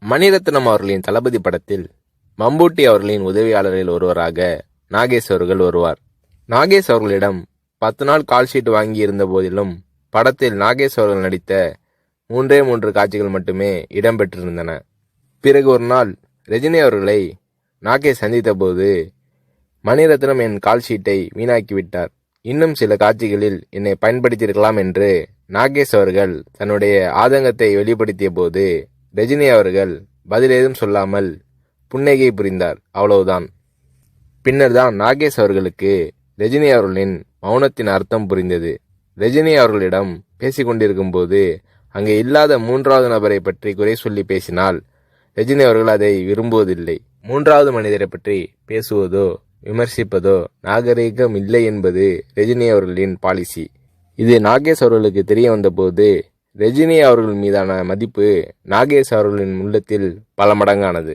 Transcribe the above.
மணிரத்னம் அவர்களின் தளபதி படத்தில் மம்பூட்டி அவர்களின் உதவியாளரில் ஒருவராக நாகேஷ் அவர்கள் வருவார். நாகேஷ் அவர்களிடம் 10 நாள் கால்ஷீட் வாங்கி இருந்த போதிலும் படத்தில் நாகேஷ் அவர்கள் நடித்த 3 காட்சிகள் மட்டுமே இடம்பெற்றிருந்தன. பிறகு ஒரு நாள் ரஜினி அவர்களை நாகேஷ் சந்தித்த போது, மணிரத்னம் என் கால்ஷீட்டை வீணாக்கிவிட்டார், இன்னும் சில காட்சிகளில் என்னை பயன்படுத்தியிருக்கலாம் என்று நாகேஷ் அவர்கள் தன்னுடைய ஆதங்கத்தை வெளிப்படுத்திய போது, ரஜினி அவர்கள் பதிலேதும் சொல்லாமல் புன்னகை புரிந்தார். அவ்வளவுதான். பின்னர் தான் நாகேஷ் அவர்களுக்கு ரஜினி அவர்களின் மௌனத்தின் அர்த்தம் புரிந்தது. ரஜினி அவர்களிடம் பேசிக்கொண்டிருக்கும் போது அங்கே இல்லாத 3வது நபரை பற்றி குறை சொல்லி பேசினால் ரஜினி அவர்கள் அதை விரும்புவதில்லை. 3வது மனிதரை பற்றி பேசுவதோ விமர்சிப்பதோ நாகரீகம் இல்லை என்பது ரஜினி அவர்களின் பாலிசி. இது நாகேஷ் அவர்களுக்கு தெரிய வந்தபோது ரஜினி அவர்கள் மீதான மதிப்பு நாகேஷ் அவர்களின் உள்ளத்தில் பல மடங்கானது.